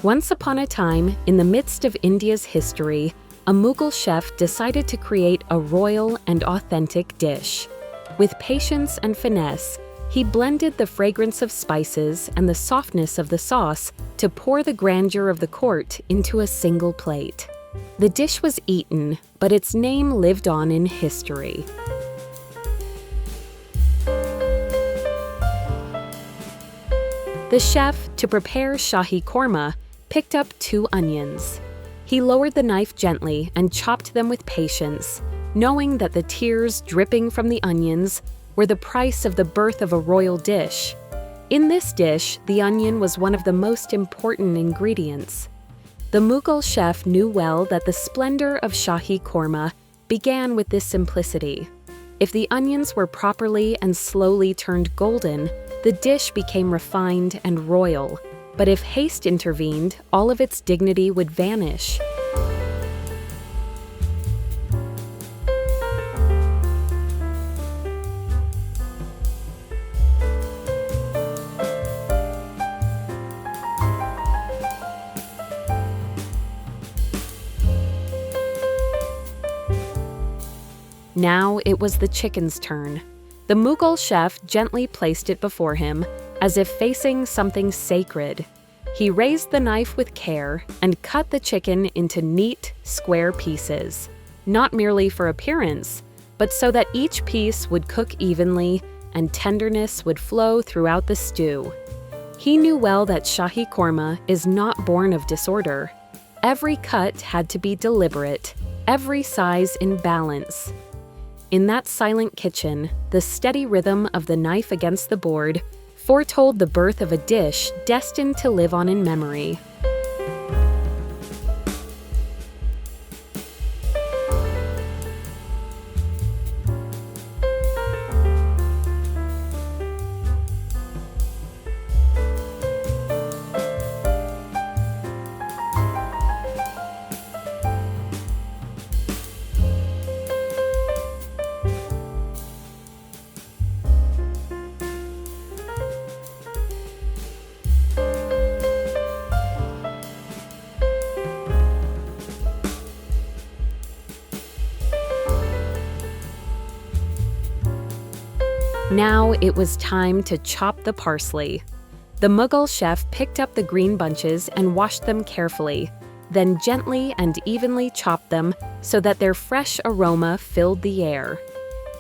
Once upon a time, in the midst of India's history, a Mughal chef decided to create a royal and authentic dish. With patience and finesse, he blended the fragrance of spices and the softness of the sauce to pour the grandeur of the court into a single plate. The dish was eaten, but its name lived on in history. The chef, to prepare Shahi Korma, picked up 2 onions. He lowered the knife gently and chopped them with patience, knowing that the tears dripping from the onions were the price of the birth of a royal dish. In this dish, the onion was one of the most important ingredients. The Mughal chef knew well that the splendor of Shahi Korma began with this simplicity. If the onions were properly and slowly turned golden, the dish became refined and royal. But if haste intervened, all of its dignity would vanish. Now it was the chicken's turn. The Mughal chef gently placed it before him, as if facing something sacred. He raised the knife with care and cut the chicken into neat, square pieces, not merely for appearance, but so that each piece would cook evenly and tenderness would flow throughout the stew. He knew well that Shahi Korma is not born of disorder. Every cut had to be deliberate, every size in balance. In that silent kitchen, the steady rhythm of the knife against the board foretold the birth of a dish destined to live on in memory. Now it was time to chop the parsley. The Mughal chef picked up the green bunches and washed them carefully, then gently and evenly chopped them so that their fresh aroma filled the air.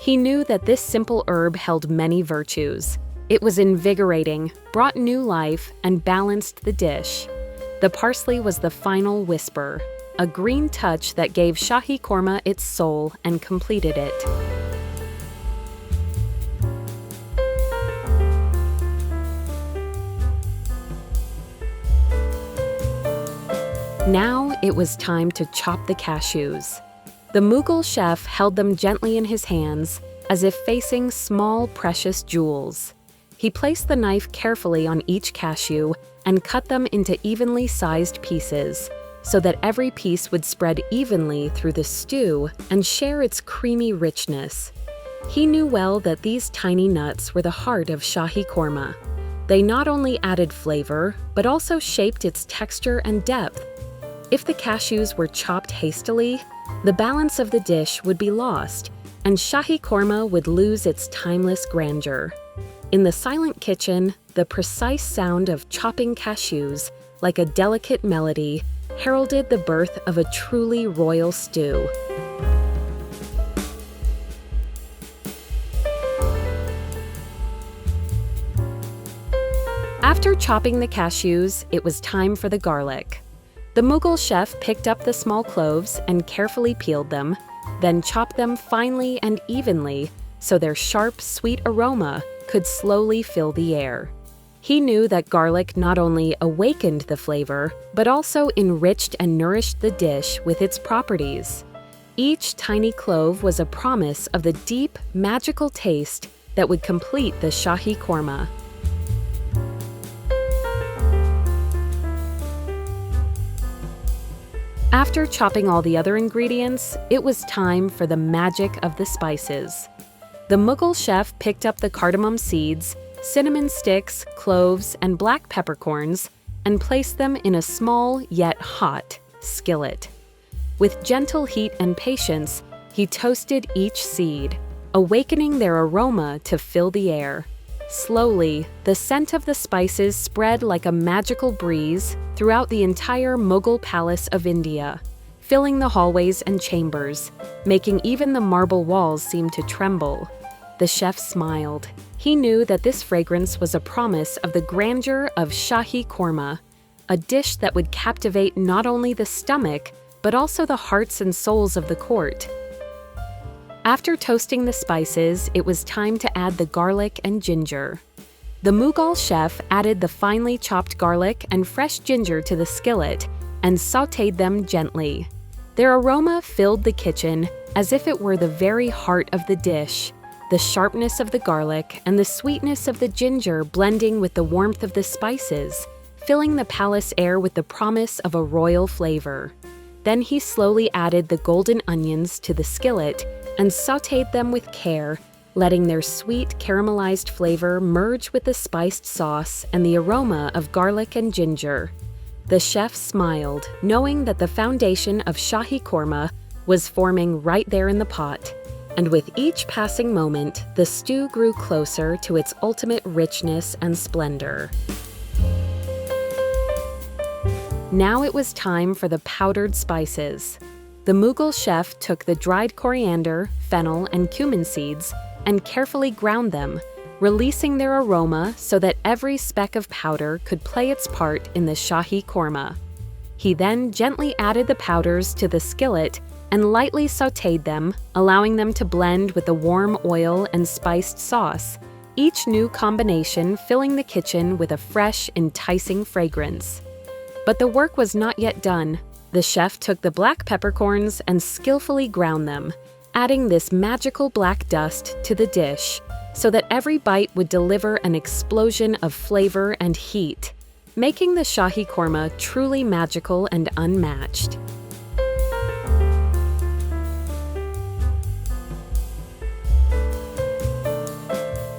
He knew that this simple herb held many virtues. It was invigorating, brought new life, and balanced the dish. The parsley was the final whisper, a green touch that gave Shahi Korma its soul and completed it. Now it was time to chop the cashews. The Mughal chef held them gently in his hands, as if facing small, precious jewels. He placed the knife carefully on each cashew and cut them into evenly sized pieces, so that every piece would spread evenly through the stew and share its creamy richness. He knew well that these tiny nuts were the heart of Shahi Korma. They not only added flavor, but also shaped its texture and depth. If the cashews were chopped hastily, the balance of the dish would be lost, and Shahi Korma would lose its timeless grandeur. In the silent kitchen, the precise sound of chopping cashews, like a delicate melody, heralded the birth of a truly royal stew. After chopping the cashews, it was time for the garlic. The Mughal chef picked up the small cloves and carefully peeled them, then chopped them finely and evenly so their sharp, sweet aroma could slowly fill the air. He knew that garlic not only awakened the flavor, but also enriched and nourished the dish with its properties. Each tiny clove was a promise of the deep, magical taste that would complete the Shahi Korma. After chopping all the other ingredients, it was time for the magic of the spices. The Mughal chef picked up the cardamom seeds, cinnamon sticks, cloves, and black peppercorns, and placed them in a small yet hot skillet. With gentle heat and patience, he toasted each seed, awakening their aroma to fill the air. Slowly, the scent of the spices spread like a magical breeze throughout the entire Mughal palace of India, filling the hallways and chambers, making even the marble walls seem to tremble. The chef smiled. He knew that this fragrance was a promise of the grandeur of Shahi Korma, a dish that would captivate not only the stomach, but also the hearts and souls of the court. After toasting the spices, it was time to add the garlic and ginger. The Mughal chef added the finely chopped garlic and fresh ginger to the skillet and sautéed them gently. Their aroma filled the kitchen as if it were the very heart of the dish, the sharpness of the garlic and the sweetness of the ginger blending with the warmth of the spices, filling the palace air with the promise of a royal flavor. Then he slowly added the golden onions to the skillet and sautéed them with care, letting their sweet caramelized flavor merge with the spiced sauce and the aroma of garlic and ginger. The chef smiled, knowing that the foundation of Shahi Korma was forming right there in the pot. And with each passing moment, the stew grew closer to its ultimate richness and splendor. Now it was time for the powdered spices. The Mughal chef took the dried coriander, fennel, and cumin seeds and carefully ground them, releasing their aroma so that every speck of powder could play its part in the Shahi Korma. He then gently added the powders to the skillet and lightly sautéed them, allowing them to blend with the warm oil and spiced sauce, each new combination filling the kitchen with a fresh, enticing fragrance. But the work was not yet done. The chef took the black peppercorns and skillfully ground them, adding this magical black dust to the dish so that every bite would deliver an explosion of flavor and heat, making the Shahi Korma truly magical and unmatched.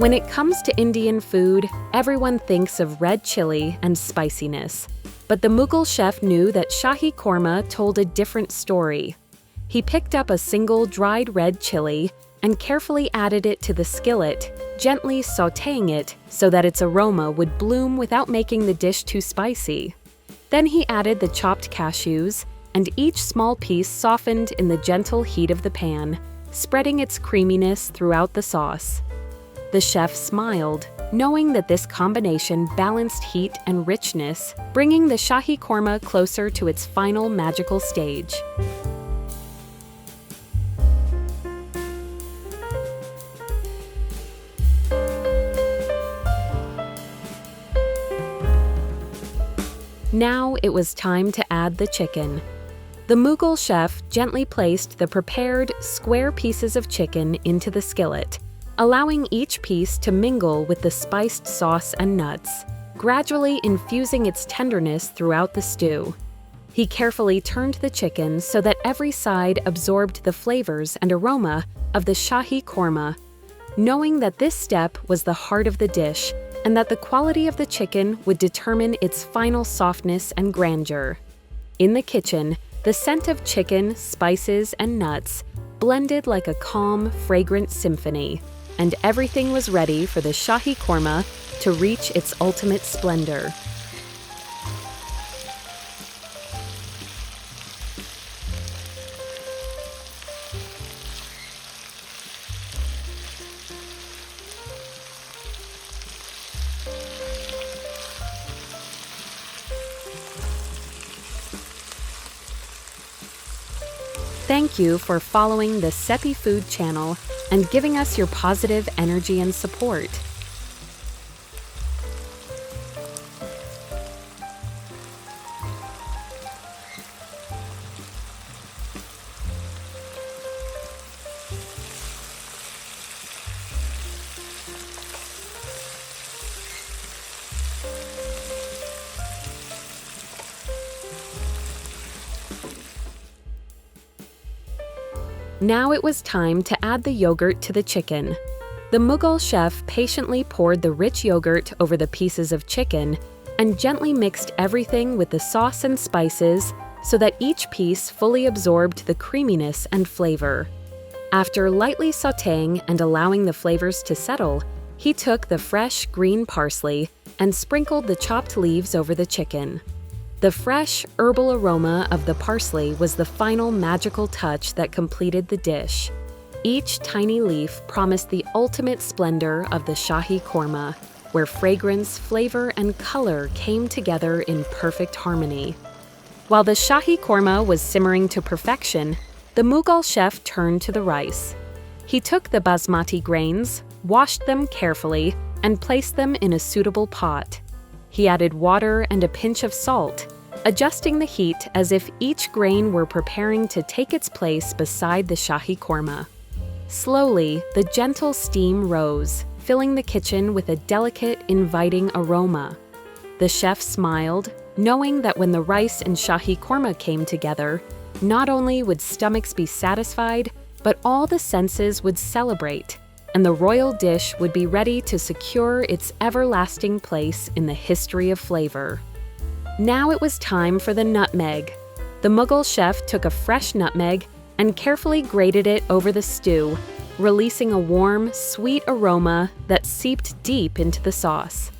When it comes to Indian food, everyone thinks of red chili and spiciness. But the Mughal chef knew that Shahi Korma told a different story. He picked up a single dried red chili and carefully added it to the skillet, gently sautéing it so that its aroma would bloom without making the dish too spicy. Then he added the chopped cashews, and each small piece softened in the gentle heat of the pan, spreading its creaminess throughout the sauce. The chef smiled, knowing that this combination balanced heat and richness, bringing the Shahi Korma closer to its final magical stage. Now it was time to add the chicken. The Mughal chef gently placed the prepared, square pieces of chicken into the skillet, allowing each piece to mingle with the spiced sauce and nuts, gradually infusing its tenderness throughout the stew. He carefully turned the chicken so that every side absorbed the flavors and aroma of the Shahi Korma, knowing that this step was the heart of the dish and that the quality of the chicken would determine its final softness and grandeur. In the kitchen, the scent of chicken, spices, and nuts blended like a calm, fragrant symphony, and everything was ready for the Shahi Korma to reach its ultimate splendor. Thank you for following the Sepi Food channel and giving us your positive energy and support. Now it was time to add the yogurt to the chicken. The Mughal chef patiently poured the rich yogurt over the pieces of chicken and gently mixed everything with the sauce and spices so that each piece fully absorbed the creaminess and flavor. After lightly sautéing and allowing the flavors to settle, he took the fresh green parsley and sprinkled the chopped leaves over the chicken. The fresh, herbal aroma of the parsley was the final magical touch that completed the dish. Each tiny leaf promised the ultimate splendor of the Shahi Korma, where fragrance, flavor, and color came together in perfect harmony. While the Shahi Korma was simmering to perfection, the Mughal chef turned to the rice. He took the basmati grains, washed them carefully, and placed them in a suitable pot. He added water and a pinch of salt, adjusting the heat as if each grain were preparing to take its place beside the Shahi Korma. Slowly, the gentle steam rose, filling the kitchen with a delicate, inviting aroma. The chef smiled, knowing that when the rice and Shahi Korma came together, not only would stomachs be satisfied, but all the senses would celebrate, and the royal dish would be ready to secure its everlasting place in the history of flavor. Now it was time for the nutmeg. The Mughal chef took a fresh nutmeg and carefully grated it over the stew, releasing a warm, sweet aroma that seeped deep into the sauce.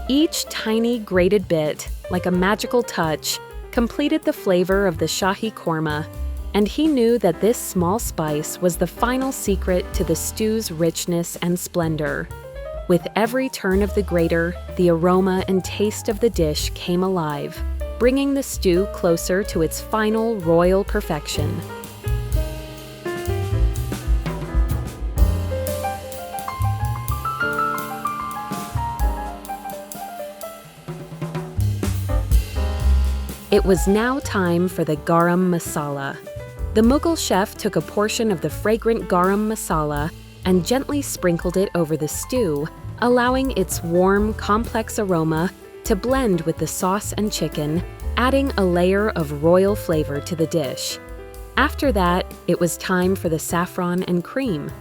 Each tiny grated bit, like a magical touch, completed the flavor of the Shahi Korma, and he knew that this small spice was the final secret to the stew's richness and splendor. With every turn of the grater, the aroma and taste of the dish came alive, bringing the stew closer to its final royal perfection. It was now time for the garam masala. The Mughal chef took a portion of the fragrant garam masala and gently sprinkled it over the stew, allowing its warm, complex aroma to blend with the sauce and chicken, adding a layer of royal flavor to the dish. After that, it was time for the saffron and cream.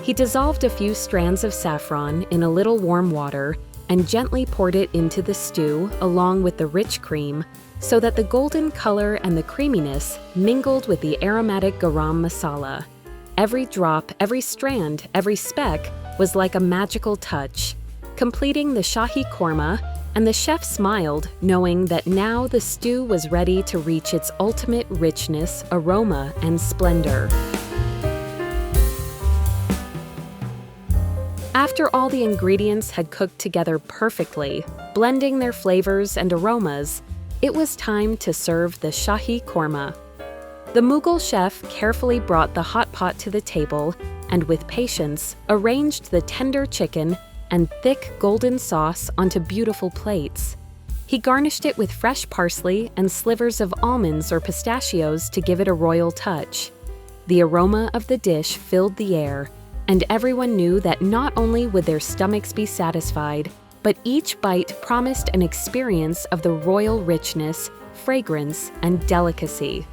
He dissolved a few strands of saffron in a little warm water and gently poured it into the stew along with the rich cream, so that the golden color and the creaminess mingled with the aromatic garam masala. Every drop, every strand, every speck was like a magical touch, completing the Shahi Korma, and the chef smiled, knowing that now the stew was ready to reach its ultimate richness, aroma, and splendor. After all the ingredients had cooked together perfectly, blending their flavors and aromas, it was time to serve the Shahi Korma. The Mughal chef carefully brought the hot pot to the table and with patience arranged the tender chicken and thick golden sauce onto beautiful plates. He garnished it with fresh parsley and slivers of almonds or pistachios to give it a royal touch. The aroma of the dish filled the air, and everyone knew that not only would their stomachs be satisfied, but each bite promised an experience of the royal richness, fragrance, and delicacy.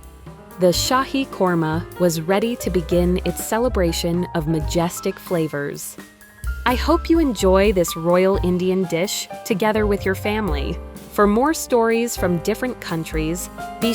The Shahi Korma was ready to begin its celebration of majestic flavors. I hope you enjoy this royal Indian dish together with your family. For more stories from different countries, be